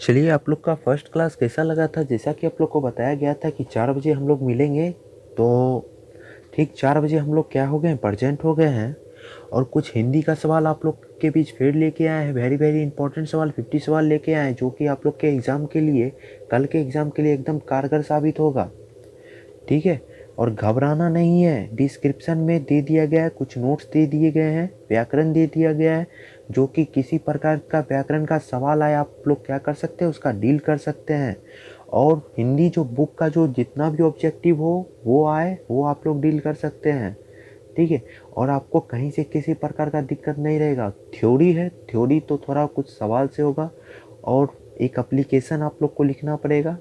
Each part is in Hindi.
चलिए, आप लोग का फर्स्ट क्लास कैसा लगा था? जैसा कि आप लोग को बताया गया था कि 4 बजे हम लोग मिलेंगे, तो ठीक 4 बजे हम लोग क्या हो गए हैं, प्रेजेंट हो गए हैं। और कुछ हिंदी का सवाल आप लोग के बीच फिर लेके आए हैं। वेरी वेरी इंपॉर्टेंट सवाल 50 सवाल लेके आए हैं, जो कि आप लोग के एग्ज़ाम के लिए, कल के एग्ज़ाम के लिए एकदम कारगर साबित होगा। ठीक है। और घबराना नहीं है। डिस्क्रिप्शन में दे दिया गया है, कुछ नोट्स दे दिए गए हैं, व्याकरण दे दिया गया है, जो कि किसी प्रकार का व्याकरण का सवाल आए आप लोग क्या कर सकते हैं, उसका डील कर सकते हैं। और हिंदी जो बुक का जो जितना भी ऑब्जेक्टिव हो वो आए, वो आप लोग डील कर सकते हैं। ठीक है। और आपको कहीं से किसी प्रकार का दिक्कत नहीं रहेगा। थ्योरी है, थ्योरी तो थोड़ा कुछ सवाल से होगा। और एक एप्लीकेशन आप लोग को लिखना पड़ेगा,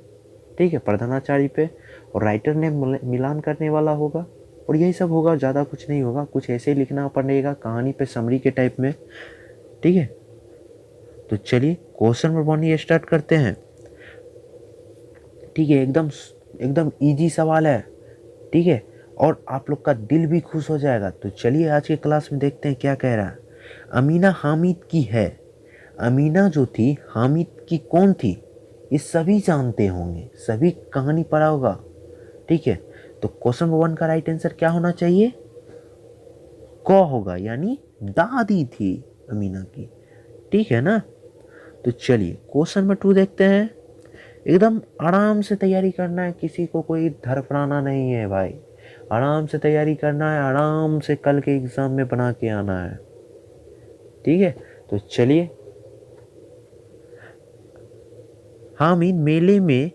ठीक है, प्रधानाचार्य पे। और राइटर ने मिलान करने वाला होगा। और यही सब होगा, ज़्यादा कुछ नहीं होगा। कुछ ऐसे ही लिखना पड़ेगा कहानी पे, समरी के टाइप में। ठीक है। तो चलिए क्वेश्चन नंबर 1 ये स्टार्ट करते हैं। ठीक है, एकदम एकदम इजी सवाल है। ठीक है। और आप लोग का दिल भी खुश हो जाएगा। तो चलिए आज के क्लास में देखते हैं क्या कह रहा है। अमीना हामिद की है। अमीना जो थी, हामिद की कौन थी? ये सभी जानते होंगे, सभी कहानी पढ़ा होगा। ठीक है। तो क्वेश्चन नंबर 1 का राइट आंसर क्या होना चाहिए? क होगा, यानी दादी थी अमीना की। ठीक है ना। तो चलिए क्वेश्चन नंबर 2 देखते हैं। एकदम आराम से तैयारी करना है, किसी को कोई धड़फड़ाना नहीं है भाई। आराम से तैयारी करना है, आराम से कल के एग्जाम में बना के आना है। ठीक है। तो चलिए, हामिद मेले में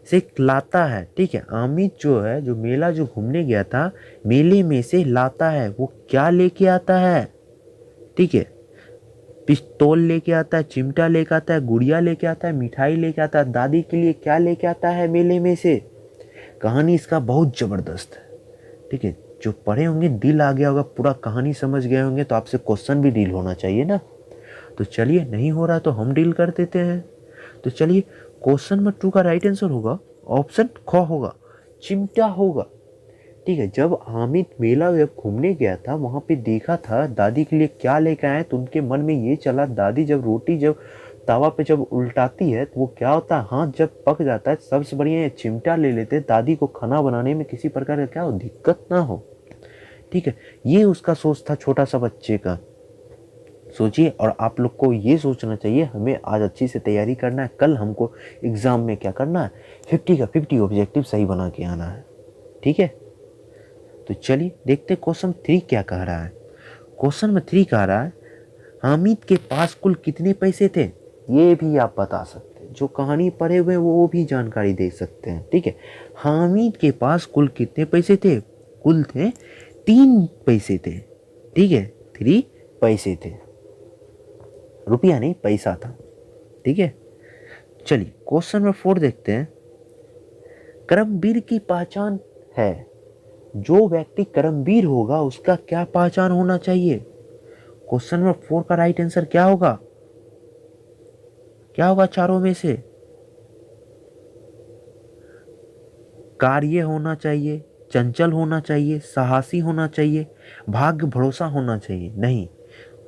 से लाता है। ठीक है, हामिद जो है, जो मेला जो घूमने गया था, मेले में से लाता है। वो क्या लेके आता है? ठीक है, पिस्तौल लेके आता है, चिमटा लेके आता है, गुड़िया लेके आता है, मिठाई लेके आता है। दादी के लिए क्या लेके आता है मेले में से? कहानी इसका बहुत जबरदस्त है। ठीक है, जो पढ़े होंगे दिल आ गया होगा, पूरा कहानी समझ गए होंगे, तो आपसे क्वेश्चन भी डील होना चाहिए ना। तो चलिए, नहीं हो रहा तो हम डील कर देते हैं। तो चलिए, क्वेश्चन नंबर 2 का राइट आंसर होगा ऑप्शन ख होगा, चिमटा होगा। ठीक है, जब हामिद मेला जब घूमने गया था, वहां पे देखा था दादी के लिए क्या लेकर आए, तो उनके मन में ये चला, दादी जब रोटी जब तवा पे जब उल्टाती है तो वो क्या होता है, हाथ जब पक जाता है, सबसे बढ़िया ये चिमटा ले लेते, दादी को खाना बनाने में किसी प्रकार का क्या हो, दिक्कत ना हो। ठीक है, ये उसका सोच था छोटा सा बच्चे का। सोचिए, और आप लोग को ये सोचना चाहिए, हमें आज अच्छी से तैयारी करना है, कल हमको एग्जाम में क्या करना है, 50 का 50 ऑब्जेक्टिव सही बना के आना है। ठीक है। तो चलिए देखते क्वेश्चन 3 क्या कह रहा है। क्वेश्चन में 3 कह रहा है, हामिद के पास कुल कितने पैसे थे? ये भी आप बता सकते हैं, जो कहानी पढ़े हुए हैं वो भी जानकारी दे सकते हैं। ठीक है, हामिद के पास कुल कितने पैसे थे? कुल थे 3 पैसे थे। ठीक है, 3 पैसे थे, रुपया नहीं, पैसा था। ठीक है। चलिए क्वेश्चन नंबर 4 देखते हैं। कर्मवीर की पहचान है। जो व्यक्ति कर्मवीर होगा उसका क्या पहचान होना चाहिए? क्वेश्चन नंबर 4 का राइट आंसर क्या होगा? क्या होगा चारों में से? कार्य होना चाहिए, चंचल होना चाहिए, साहसी होना चाहिए, भाग्य भरोसा होना चाहिए? नहीं,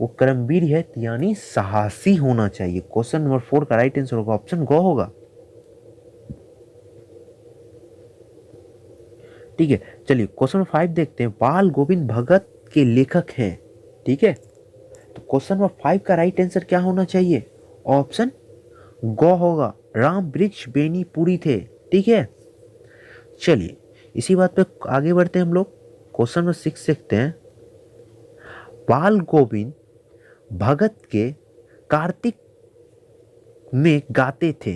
वो कर्मवीर है, यानी साहसी होना चाहिए। क्वेश्चन नंबर 4 का राइट आंसर होगा ऑप्शन ग होगा। ठीक है। चलिए क्वेश्चन नंबर 5 देखते हैं। बाल गोविंद भगत के लेखक हैं। ठीक है। तो क्वेश्चन नंबर 5 का राइट आंसर क्या होना चाहिए? ऑप्शन ग होगा, राम वृक्ष बेनी पूरी थे। ठीक है। चलिए इसी बात पे आगे बढ़ते हैं हम लोग। क्वेश्चन नंबर 6 देखते हैं। बाल गोविंद भगत के कार्तिक में गाते थे।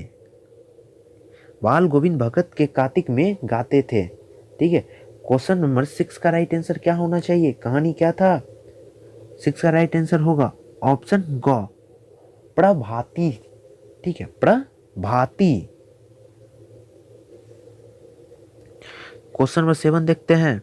बाल गोविंद भगत के कार्तिक में गाते थे। ठीक है। क्वेश्चन नंबर 6 का राइट आंसर क्या होना चाहिए? कहानी क्या था? 6 का राइट आंसर होगा ऑप्शन ग, प्रभाती। ठीक है, प्रभाती। क्वेश्चन नंबर 7 देखते हैं।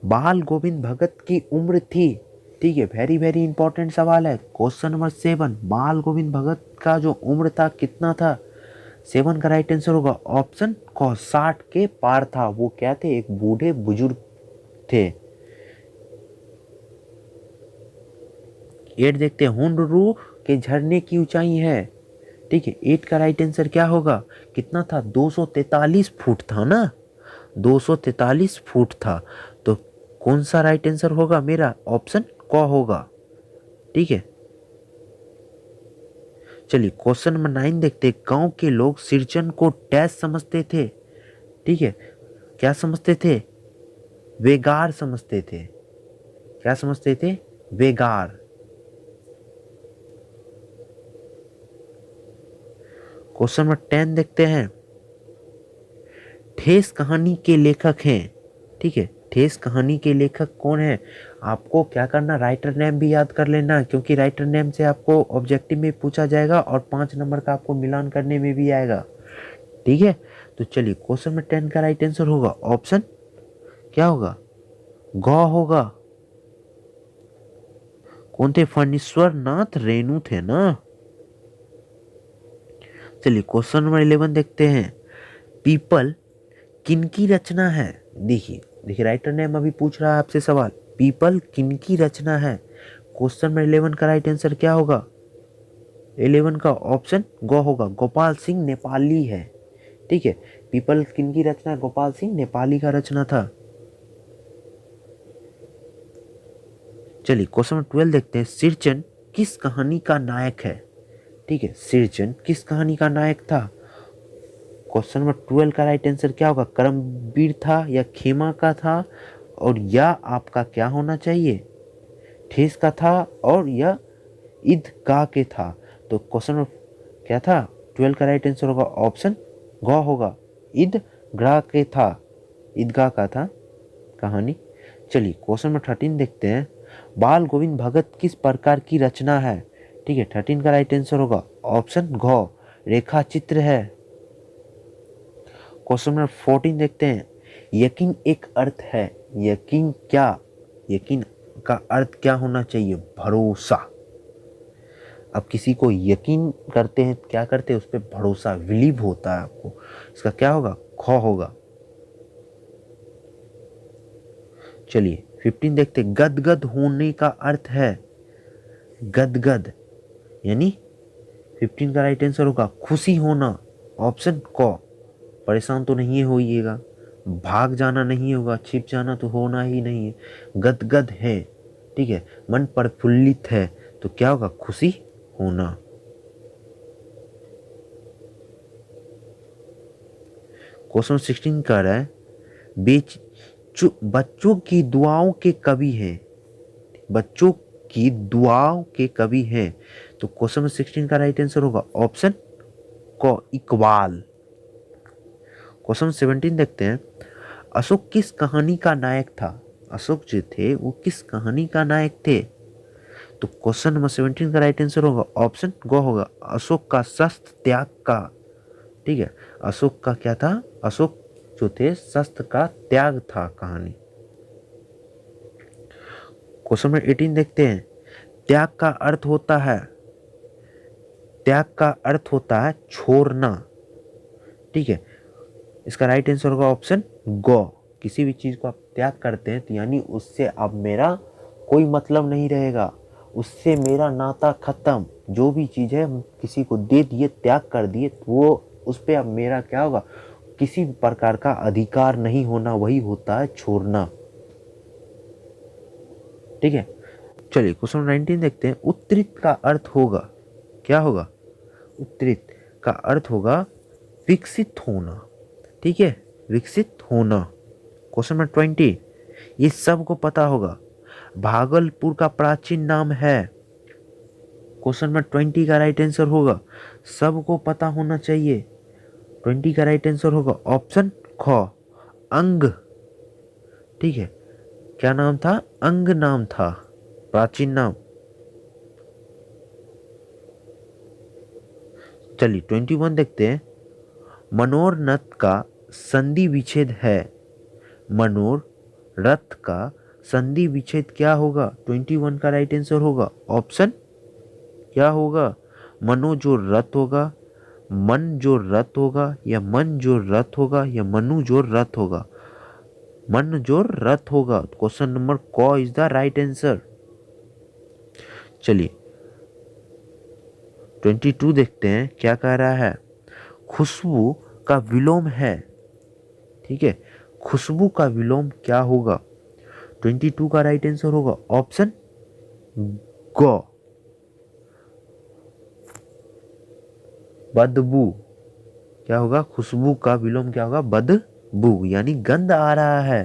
बाल गोविंद भगत की उम्र थी। ठीक है, वेरी वेरी इंपॉर्टेंट सवाल है। क्वेश्चन नंबर 7, बाल गोविंद भगत का जो उम्र था कितना था? 7 का राइट आंसर होगा ऑप्शन क, 60 के पार था। वो क्या थे? एक बूढ़े बुजुर्ग थे। 8 देखते हैं। हुंडरू के झरने की ऊंचाई है। ठीक है, 8 का राइट आंसर क्या होगा, कितना था, 243 फुट था ना, 243 फुट था। तो कौन सा राइट आंसर होगा मेरा, ऑप्शन क होगा। ठीक है, चलिए क्वेश्चन नंबर 9 देखते हैं। गांव के लोग सिरचन को डैश समझते थे। ठीक है, क्या समझते थे, वेगार समझते थे। क्या समझते थे, वेगार। क्वेश्चन नंबर 10 देखते हैं। ठेस कहानी के लेखक हैं। ठीक है, ठेस कहानी के लेखक कौन है, आपको क्या करना, राइटर नेम भी याद कर लेना, क्योंकि राइटर नेम से आपको ऑब्जेक्टिव में पूछा जाएगा और 5 नंबर का आपको मिलान करने में भी आएगा। ठीक है, तो चलिए क्वेश्चन में 10 का राइट आंसर होगा ऑप्शन क्या होगा, ग होगा। कौन थे, फणीश्वर नाथ रेणु थे ना। चलिए क्वेश्चन नंबर 11 देखते हैं। पीपल किनकी रचना है। देखिए देखिए, राइटर नेम अभी पूछ रहा है आपसे सवाल, पीपल किनकी रचना है। क्वेश्चन नंबर 11 का राइट आंसर क्या होगा, 11 का ऑप्शन ग होगा, गोपाल सिंह नेपाली है। ठीक है, पीपल किनकी रचना है, गोपाल सिंह नेपाली का रचना था। चलिए क्वेश्चन नंबर 12 देखते हैं। सिरचन किस कहानी का नायक है। ठीक है, सिरचन किस कहानी का नायक था। क्वेश्चन नंबर 12 का राइट आंसर क्या होगा, करमवीर था या खेमा का था, और या आपका क्या होना चाहिए, ठेस का था, और या ईदगाह के था। तो क्वेश्चन नंबर क्या था, 12 का राइट आंसर होगा ऑप्शन ग होगा, ईदगाह के था, ईदगाह का था कहानी। चलिए क्वेश्चन नंबर 13 देखते हैं। बाल गोविंद भगत किस प्रकार की रचना है। ठीक है, 13 का राइट आंसर होगा ऑप्शन घ, रेखा चित्र है। क्वेश्चन नंबर 14 देखते हैं। यकीन एक अर्थ है। यकीन क्या, यकीन का अर्थ क्या होना चाहिए, भरोसा। अब किसी को यकीन करते हैं, क्या करते हैं, उस पर भरोसा, बिलीव होता है आपको, इसका क्या होगा, ख होगा। चलिए 15 देखते, गदगद होने का अर्थ है, गदगद यानी 15 का राइट आंसर होगा खुशी होना, ऑप्शन क। परेशान तो नहीं होइएगा, भाग जाना नहीं होगा, छिप जाना तो होना ही नहीं है, गदगद है। ठीक है, मन प्रफुल्लित है, तो क्या होगा, खुशी होना। क्वेश्चन 16 कह रहा है, बच्चों की दुआओं के कवि हैं। बच्चों की दुआओं के कवि हैं, तो क्वेश्चन नंबर 16 का राइट आंसर होगा ऑप्शन क, इकबाल। क्वेश्चन 17 देखते हैं। अशोक किस कहानी का नायक था। अशोक जो थे वो किस कहानी का नायक थे। तो क्वेश्चन नंबर 17 का राइट आंसर होगा ऑप्शन ग होगा, अशोक का शस्त्र त्याग का। ठीक है, अशोक का क्या था, अशोक जो थे शस्त्र का त्याग था कहानी। क्वेश्चन नंबर 18 देखते हैं। त्याग का अर्थ होता है, त्याग का अर्थ होता है छोड़ना। ठीक है, इसका राइट आंसर होगा ऑप्शन ग। किसी भी चीज को आप त्याग करते हैं तो यानी उससे अब मेरा कोई मतलब नहीं रहेगा, उससे मेरा नाता खत्म। जो भी चीज है किसी को दे दिए, त्याग कर दिए, तो वो उस पर अब मेरा क्या होगा, किसी प्रकार का अधिकार नहीं होना, वही होता है छोड़ना। ठीक है, चलिए क्वेश्चन 19 देखते हैं। उत्तरित का अर्थ होगा, क्या होगा, उत्तरित का अर्थ होगा विकसित होना। ठीक है, विकसित होना। क्वेश्चन नंबर 20, ये सबको पता होगा, भागलपुर का प्राचीन नाम है। क्वेश्चन नंबर 20 का राइट आंसर होगा, सबको पता होना चाहिए, 20 का राइट आंसर होगा ऑप्शन ख, अंग। ठीक है, क्या नाम था, अंग नाम था, प्राचीन नाम। चलिए 21 देखते हैं। मनोरथ का संधि विच्छेद है। मनोरथ का संधि विच्छेद क्या होगा, 21 का राइट आंसर होगा ऑप्शन क्या होगा, मनो जो रथ होगा, मन जो रथ होगा, या मन जो रथ होगा, या मनु जो रथ होगा, मन जो रथ होगा। क्वेश्चन नंबर क इज द राइट आंसर। चलिए 22 देखते हैं क्या कह रहा है। खुशबू का विलोम है, ठीक है, खुशबू का विलोम क्या होगा। 22 का राइट आंसर होगा ऑप्शन गो, बदबू। क्या होगा, खुशबू का विलोम क्या होगा, बदबू, यानी गंध आ रहा है।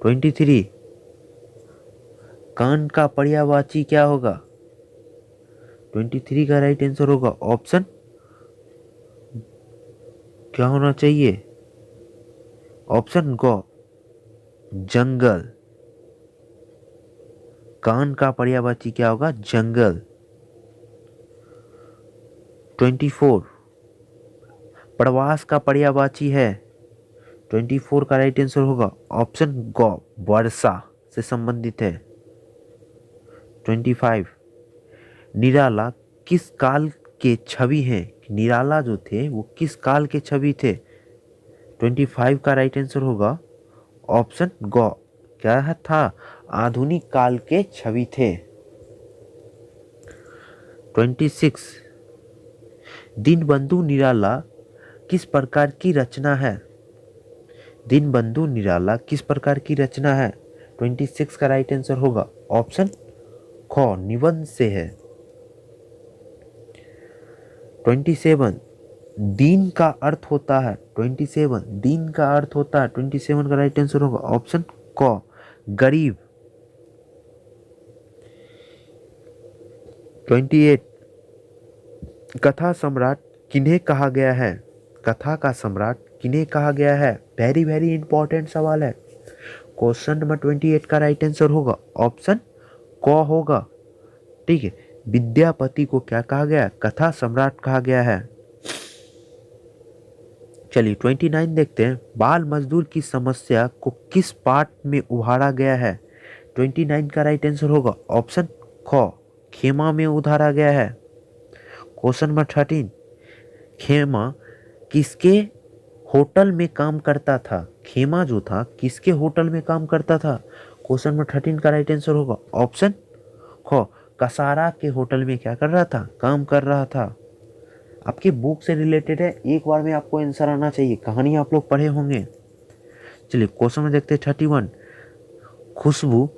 23 कान का पर्यायवाची क्या होगा। 23 का राइट आंसर होगा ऑप्शन क्या होना चाहिए, ऑप्शन गो, जंगल। कान का पर्यायवाची क्या होगा, जंगल। 24 प्रवास का पर्यायवाची है। 24 का राइट आंसर होगा ऑप्शन गो, वर्षा से संबंधित है। 25 निराला किस काल के छवि हैं। निराला जो थे वो किस काल के छवि थे। 25 का राइट आंसर होगा ऑप्शन गो, क्या है था, आधुनिक काल के छवि थे। 26 दीनबंधु निराला किस प्रकार की रचना है। दीनबंधु निराला किस प्रकार की रचना है। 26 का राइट आंसर होगा ऑप्शन ख, निबंध से है। 27 दीन का अर्थ होता है। 27 दीन का अर्थ होता है। 27 का राइट आंसर होगा ऑप्शन क, गरीब। 28 कथा सम्राट किन्हें कहा गया है। कथा का सम्राट किन्हें कहा गया है। वेरी वेरी इंपॉर्टेंट सवाल है। क्वेश्चन नंबर 28 का राइट आंसर होगा ऑप्शन क होगा, ठीक है। विद्यापति को क्या कहा गया, कथा सम्राट कहा गया है। चलिए 29 देखते हैं। बाल मजदूर की समस्या को किस पाठ में उभारा गया है। 29 का राइट आंसर होगा ऑप्शन ख, खेमा में उधारा गया है। क्वेश्चन नंबर 13 खेमा किसके होटल में काम करता था। खेमा जो था किसके होटल में काम करता था। क्वेश्चन नंबर 13 का राइट आंसर होगा ऑप्शन ख, कसारा के होटल में क्या कर रहा था, काम कर रहा था। आपकी बुक से रिलेटेड है, एक बार में आपको आंसर आना चाहिए। कहानी आप लोग पढ़े होंगे। चलिए क्वेश्चन में देखते हैं 31 खुशबू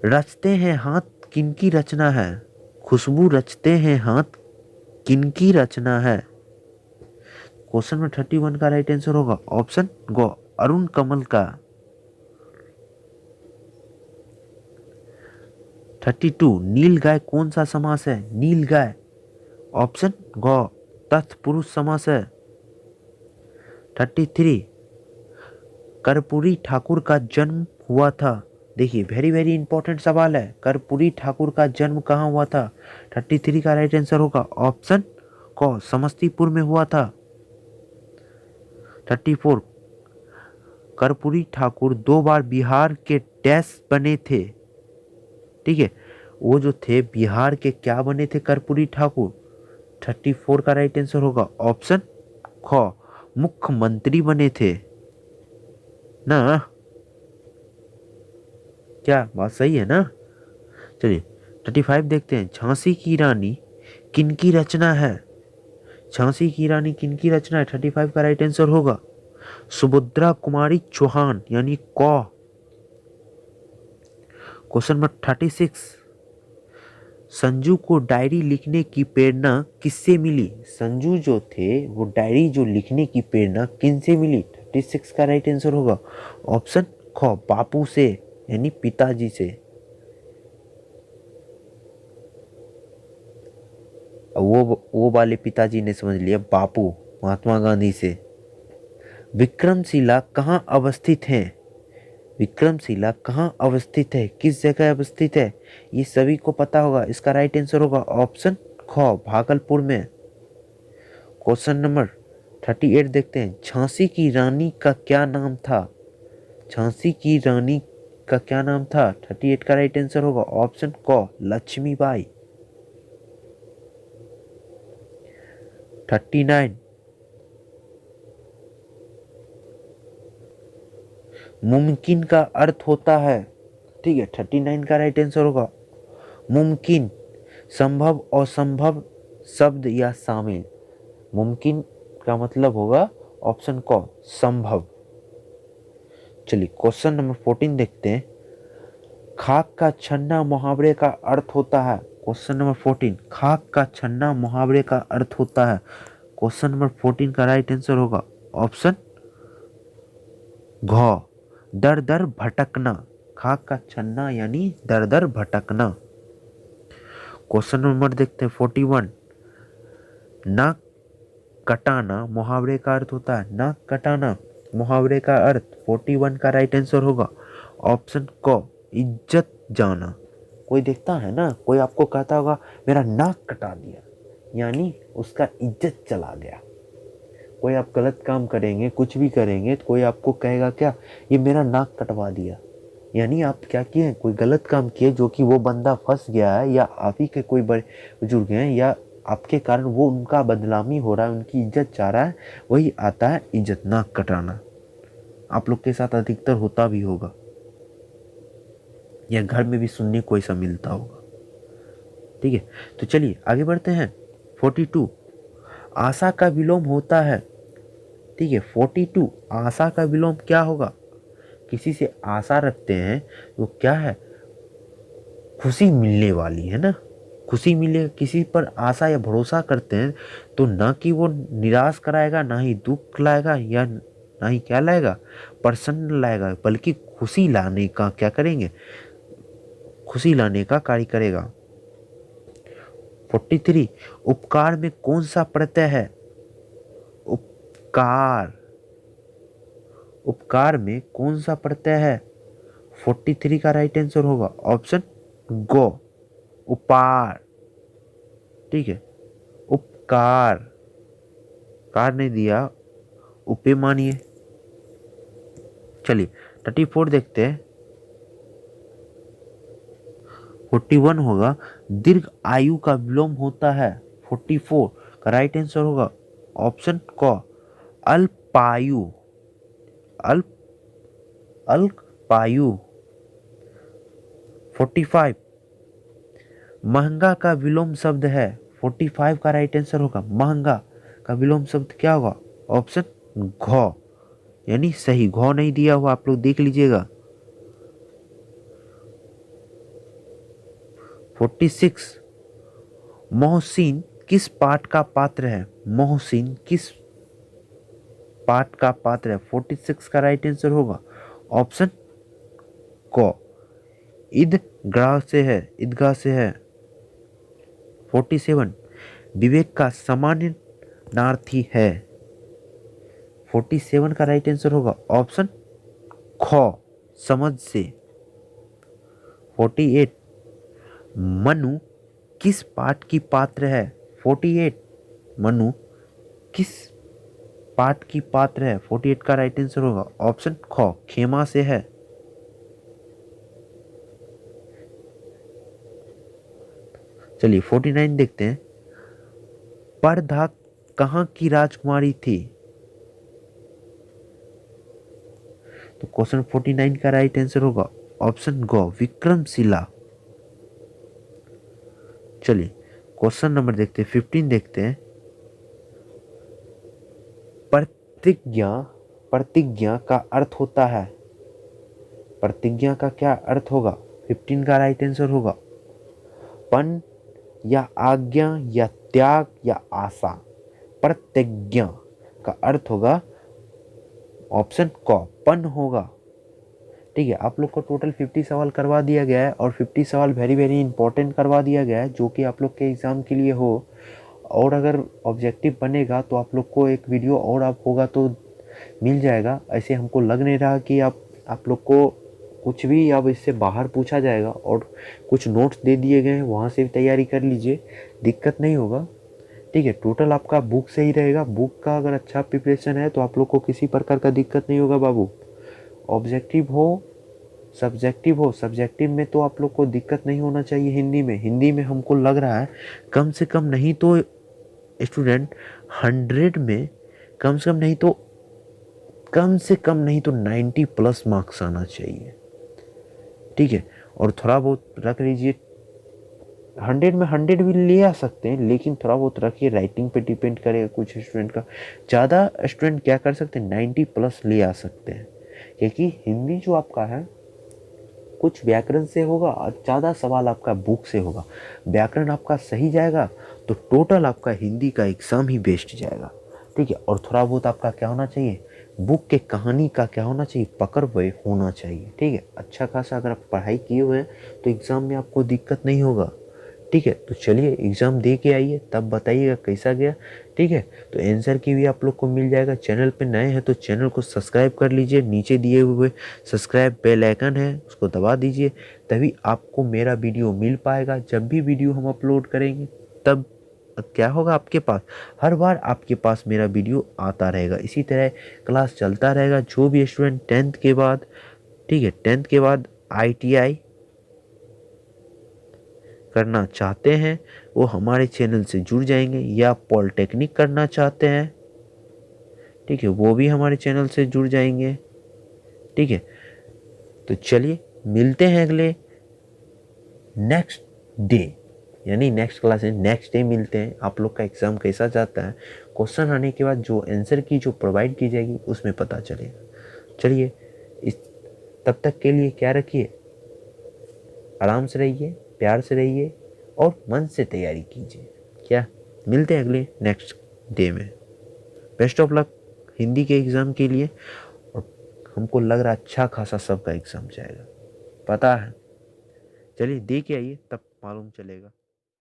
रचते हैं हाथ किनकी रचना है। खुशबू रचते हैं हाथ किनकी रचना है। क्वेश्चन में 31 का राइट आंसर होगा ऑप्शन गो, अरुण कमल का। 32 नील गाय कौन सा समास है। नील गाय ऑप्शन गो, तत्पुरुष समास है। 33 कर्पूरी ठाकुर का जन्म हुआ था। देखिए वेरी वेरी इंपॉर्टेंट सवाल है। कर्पूरी ठाकुर का जन्म कहाँ हुआ था। 33 का राइट आंसर होगा ऑप्शन क, समस्तीपुर में हुआ था। 34 कर्पूरी ठाकुर 2 बार बिहार के डैश बने थे, ठीक है। वो जो थे बिहार के क्या बने थे, कर्पूरी ठाकुर। 34 का राइट आंसर होगा ऑप्शन ख, मुख्यमंत्री बने थे ना। क्या बात सही है ना। चलिए 35 देखते हैं। झांसी की रानी किनकी रचना है। झांसी की रानी किनकी रचना है। 35 का राइट आंसर होगा सुभद्रा कुमारी चौहान, यानी क। क्वेश्चन नंबर 36 संजू को डायरी लिखने की प्रेरणा किससे मिली। संजू जो थे वो डायरी जो लिखने की प्रेरणा किनसे मिली। 36 का राइट आंसर होगा ऑप्शन ख, बापू से, यानी पिताजी से। वो वाले पिताजी ने समझ लिया, बापू महात्मा गांधी से। विक्रमशिला कहाँ अवस्थित है। विक्रमशिला कहाँ अवस्थित है, किस जगह अवस्थित है, ये सभी को पता होगा। इसका राइट आंसर होगा ऑप्शन ख, भागलपुर में। क्वेश्चन नंबर 38 देखते हैं। झांसी की रानी का क्या नाम था। झांसी की रानी का क्या नाम था। 38 का राइट आंसर होगा ऑप्शन क, लक्ष्मीबाई। 39 मुमकिन का अर्थ होता है, ठीक है। 39 का राइट आंसर होगा मुमकिन। संभव असंभव शब्द या शामिल। मुमकिन का मतलब होगा ऑप्शन क संभव। चलिए क्वेश्चन नंबर 14 देखते हैं। खाक का छन्ना मुहावरे का अर्थ होता है। क्वेश्चन नंबर 14, खाक का छन्ना मुहावरे का अर्थ होता है। क्वेश्चन नंबर 14 का राइट आंसर होगा ऑप्शन घ दर दर भटकना। खाक का छन्ना यानी दर दर भटकना। क्वेश्चन नंबर देखते हैं 41, नाक कटाना मुहावरे का अर्थ होता है। नाक कटाना मुहावरे का अर्थ 41 का राइट आंसर होगा ऑप्शन क इज्जत जाना। कोई देखता है ना, कोई आपको कहता होगा मेरा नाक कटा दिया, यानी उसका इज्जत चला गया। कोई आप गलत काम करेंगे, कुछ भी करेंगे, तो कोई आपको कहेगा क्या, ये मेरा नाक कटवा दिया, यानी आप क्या किए, कोई गलत काम किए जो कि वो बंदा फंस गया है, या आप ही के कोई बड़े बुजुर्ग हैं, या आपके कारण वो उनका बदनामी हो रहा है, उनकी इज्जत चाह रहा है, वही आता है इज्जत, नाक कटाना। आप लोग के साथ अधिकतर होता भी होगा, या घर में भी सुनने को ऐसा मिलता होगा। ठीक है, तो चलिए आगे बढ़ते हैं। 42, आशा का विलोम होता है। ठीक है, 42 आशा का विलोम क्या होगा। किसी से आशा रखते हैं तो क्या है, खुशी मिलने वाली है ना, खुशी मिले। किसी पर आशा या भरोसा करते हैं तो ना कि वो निराश कराएगा, ना ही दुख लाएगा, या ना ही क्या लाएगा, प्रसन्न लाएगा, बल्कि खुशी लाने का क्या करेंगे, खुशी लाने का कार्य करेगा। 43, उपकार में कौन सा प्रत्यय है। उपकार, उपकार में कौन सा प्रत्यय है। 43 का राइट आंसर होगा ऑप्शन गो, उपार। ठीक है, उपकार, कार नहीं दिया, उपे मानिए। चलिए 34 देखते हैं। 41 होगा दीर्घ आयु का विलोम होता है। 44 का राइट आंसर होगा ऑप्शन क अल्पायु, अल्पायु। 45 महंगा का विलोम शब्द है। 45 का राइट आंसर होगा महंगा का विलोम शब्द क्या होगा ऑप्शन घ, यानी सही, घ नहीं दिया हुआ, आप लोग देख लीजिएगा। 46 मोहसिन किस पाठ का पात्र है। मोहसिन किस पाठ का पात्र है। 46 का राइट आंसर होगा ऑप्शन क ईदगाह से है, ईदगाह से है। 47 विवेक का सामान्य नार्थी है। 47 का राइट आंसर होगा ऑप्शन ख समझ से। 48 मनु किस पाठ की पात्र है। 48 मनु किस पाठ की पात्र है। 48 का राइट आंसर होगा ऑप्शन ख खेमा से है। चलिए 49 देखते हैं। परधा कहाँ की राजकुमारी थी। तो क्वेश्चन 49 का राइट आंसर होगा ऑप्शन ग विक्रमशिला। चलिए क्वेश्चन नंबर देखते हैं 15 देखते हैं। प्रतिज्ञा, प्रतिज्ञा का अर्थ होता है। प्रतिज्ञा का क्या अर्थ होगा। 15 का राइट आंसर होगा पन या आज्ञा या त्याग या आशा। प्रतिज्ञा का अर्थ होगा ऑप्शन क पन होगा। ठीक है, आप लोग को टोटल 50 सवाल करवा दिया गया है, और 50 सवाल वेरी वेरी इंपॉर्टेंट करवा दिया गया है, जो कि आप लोग के एग्जाम के लिए हो। और अगर ऑब्जेक्टिव बनेगा तो आप लोग को एक वीडियो और आप होगा तो मिल जाएगा। ऐसे हमको लग नहीं रहा कि आप लोग को कुछ भी अब इससे बाहर पूछा जाएगा, और कुछ नोट्स दे दिए गए हैं, वहाँ से भी तैयारी कर लीजिए, दिक्कत नहीं होगा। ठीक है, टोटल आपका बुक से ही रहेगा। बुक का अगर अच्छा प्रिपरेशन है तो आप लोग को किसी प्रकार का दिक्कत नहीं होगा बाबू। ऑब्जेक्टिव हो, सब्जेक्टिव हो, सब्जेक्टिव में तो आप लोग को दिक्कत नहीं होना चाहिए। हिंदी में हमको लग रहा है कम से कम नहीं तो स्टूडेंट 100 में कम से कम नहीं तो 90 प्लस मार्क्स आना चाहिए। ठीक है, और थोड़ा बहुत रख लीजिए 100 में 100 भी ले आ सकते हैं, लेकिन थोड़ा बहुत रखिए, राइटिंग पे डिपेंड करेगा कुछ स्टूडेंट का। ज़्यादा स्टूडेंट क्या कर सकते हैं, 90 प्लस ले आ सकते हैं, क्योंकि हिंदी जो आपका है कुछ व्याकरण से होगा और ज़्यादा सवाल आपका बुक से होगा। व्याकरण आपका सही जाएगा तो टोटल आपका हिंदी का एग्ज़ाम ही बेस्ट जाएगा, ठीक है। और थोड़ा बहुत आपका क्या होना चाहिए, बुक के कहानी का क्या होना चाहिए, पकड़ हुए होना चाहिए, ठीक है। अच्छा खासा अगर आप पढ़ाई किए हुए हैं तो एग्ज़ाम में आपको दिक्कत नहीं होगा, ठीक है। तो चलिए एग्ज़ाम दे के आइए, तब बताइएगा कैसा गया, ठीक है। तो आंसर की भी आप लोग को मिल जाएगा। चैनल पे नए हैं तो चैनल को सब्सक्राइब कर लीजिए, नीचे दिए हुए सब्सक्राइब बेल आइकन है उसको दबा दीजिए, तभी आपको मेरा वीडियो मिल पाएगा। जब भी वीडियो हम अपलोड करेंगे तब क्या होगा, आपके पास हर बार आपके पास मेरा वीडियो आता रहेगा। इसी तरह क्लास चलता रहेगा। जो भी स्टूडेंट 10th के बाद, ठीक है, 10th के बाद ITI करना चाहते हैं वो हमारे चैनल से जुड़ जाएंगे, या पॉलिटेक्निक करना चाहते हैं, ठीक है, वो भी हमारे चैनल से जुड़ जाएंगे, ठीक है। तो चलिए मिलते हैं अगले नेक्स्ट डे, यानी नेक्स्ट क्लास में नेक्स्ट डे मिलते हैं। आप लोग का एग्ज़ाम कैसा जाता है, क्वेश्चन आने के बाद जो आंसर की जो प्रोवाइड की जाएगी उसमें पता चलेगा। चलिए इस तब तक के लिए क्या रखिए, आराम से रहिए, प्यार से रहिए और मन से तैयारी कीजिए। क्या, मिलते हैं अगले नेक्स्ट डे में। बेस्ट ऑफ लक हिंदी के एग्ज़ाम के लिए। और हमको लग रहा है अच्छा खासा सबका एग्ज़ाम जाएगा, पता है। चलिए दे के आइए तब मालूम चलेगा।